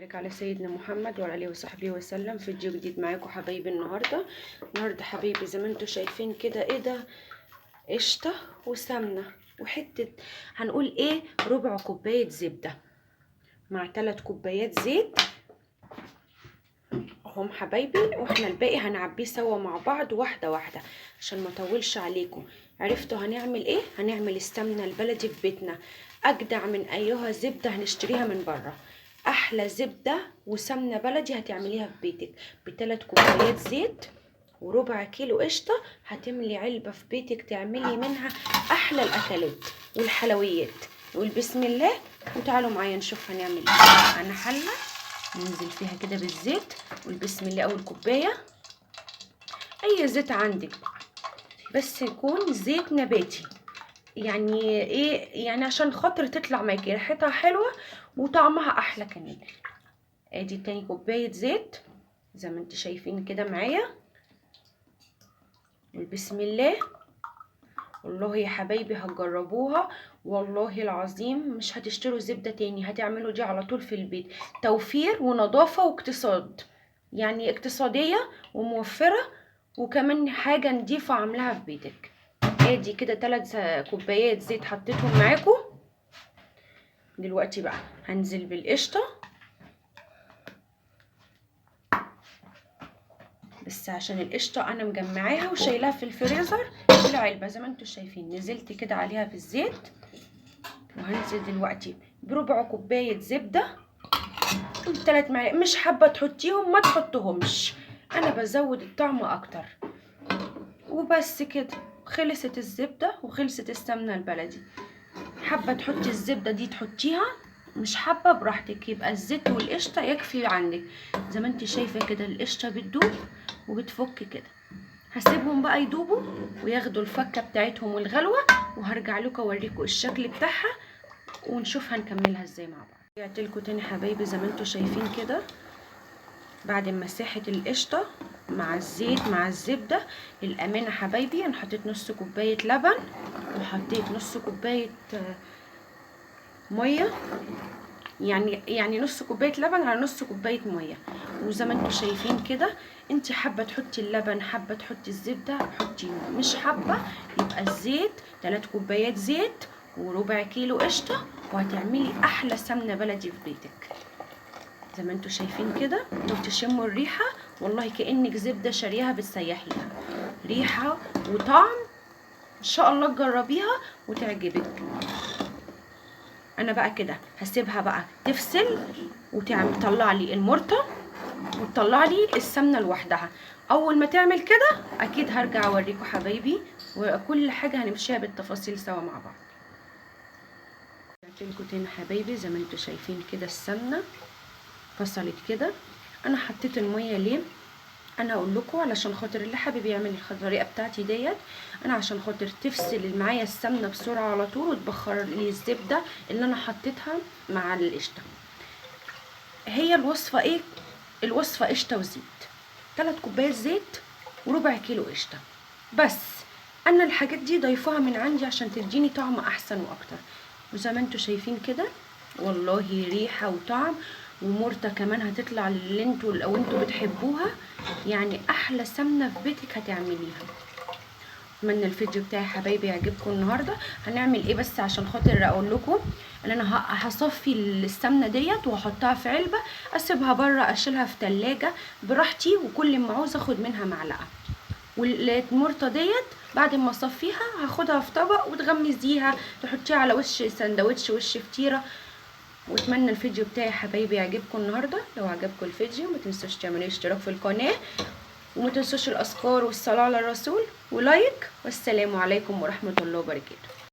بارك على سيدنا محمد وعلى اله وصحبه وسلم. فيديو جديد معاكم حبايبي. النهارده حبايبي زي ما انتم شايفين كده، ايه ده؟ قشطه وسمنه وحته، هنقول ايه، ربع كوبايه زبده مع 3 كوبايات زيت هم حبايبي، واحنا الباقي هنعبيه سوا مع بعض واحده واحده عشان ما اطولش عليكم. عرفتوا هنعمل ايه؟ هنعمل السمنه البلدي في بيتنا، اجدع من ايها زبده هنشتريها من بره. احلى زبده وسمنه بلدي هتعمليها في بيتك ب3 كوبايات زيت وربع كيلو قشطه. هتملي علبه في بيتك تعملي منها احلى الاكلات والحلويات. نقول بسم الله وتعالوا معايا نشوف هنعمل ايه. انا حله ننزل فيها كده بالزيت، والبسم الله. اول كوبايه اي زيت عندك بس يكون زيت نباتي، يعني ايه، يعني عشان خاطر تطلع معاكي ريحتها حلوه وطعمها احلى كمان. ادي تاني كوبايه زيت زي ما انتم شايفين كده معايا، والبسم الله. والله يا حبايبي هتجربوها والله العظيم مش هتشتروا زبدة تاني، هتعملوا دي على طول في البيت. توفير ونظافة واقتصاد، يعني اقتصادية وموفرة، وكمان حاجة نضيفة عاملاها في بيتك. ادي كده 3 كوبايات زيت حطيتهم معاكم. دلوقتي بقى هنزل بالقشطة، بس عشان القشطة انا مجمعاها وشايلاها في الفريزر في العلبة زي ما انتم شايفين. نزلت كده عليها في الزيت، وهنزل دلوقتي بربع كوبايه زبده و3 معالق. مش حابه تحطيهم ما تحطهمش، انا بزود الطعم اكتر. وبس كده خلصت الزبده وخلصت السمنه البلدي. حابه تحطي الزبده دي تحطيها، مش حابه براحتك. يبقى الزيت والقشطه يكفي عندك. زي ما انت شايفه كده القشطه بتدوب وبتفك كده. هسيبهم بقى يدوبوا وياخدوا الفكه بتاعتهم والغلوه، وهرجع لكم اوريكم الشكل بتاعها ونشوف هنكملها ازاي مع بعض. رجعت لكم تاني حبايبي زي ما انتم شايفين كده، بعد ما ساحت القشطه مع الزيت مع الزبده. للامانه حبايبي انا حطيت نص كوبايه لبن وحطيت نص كوبايه ميه، يعني نص كوبايه لبن على نص كوبايه ميه. وزي ما انتم شايفين كده، انت حابه تحطي اللبن حابه تحطي الزبده حطيهم، مش حابه يبقى الزيت 3 كوبايات زيت وربع كيلو قشطه، وهتعملي احلى سمنه بلدي في بيتك. زي ما انتم شايفين كده، لو تشموا الريحه والله كانك زبده شاريها بتسيحيها، ريحه وطعم ان شاء الله تجربيها وتعجبك. انا بقى كده هسيبها بقى تفصل وتطلع لي المرطه وتطلع لي السمنه لوحدها. اول ما تعمل كده اكيد هرجع اوريكم حبايبي، وكل حاجه هنمشيها بالتفاصيل سوا مع بعض. رجعت لكم تاني حبايبي زي ما انتم شايفين كده السمنه فصلت كده. انا حطيت الميه ليه؟ انا اقول لكم علشان خاطر اللي حابب يعمل الطريقه بتاعتي ديت، انا عشان خاطر تفصل معايا السمنه بسرعه على طول وتبخر لي الزبده اللي انا حطيتها مع القشطه. هي الوصفه ايه؟ الوصفه قشطه وزيت، 3 كوبايات زيت وربع كيلو قشطه بس. انا الحاجات دي ضيفها من عندي عشان تديني طعم احسن واكتر. وزي ما انتم شايفين كده والله ريحه وطعم ومرته كمان هتطلع للي انتوا لو انتوا بتحبوها، يعني احلى سمنه في بيتك هتعمليها. اتمنى الفيديو بتاعي حبايبي يعجبكم النهارده. هنعمل ايه بس عشان خاطر اقول لكم ان انا هصفي السمنه ديت واحطها في علبه، اسيبها بره، اشيلها في تلاجة براحتي، وكل ما عاوز اخد منها معلقه. والمرطه ديت بعد ما اصفيها هاخدها في طبق وتغمزيها تحطيها على وش سندوتش وش فطيره. واتمنى الفيديو بتاعي حبايبي يعجبكم النهارده. لو عجبكم الفيديو ما تنسوش تعملوا اشتراك في القناه، وما تنسوش الاذكار والصلاه على الرسول ولايك. والسلام عليكم ورحمه الله وبركاته.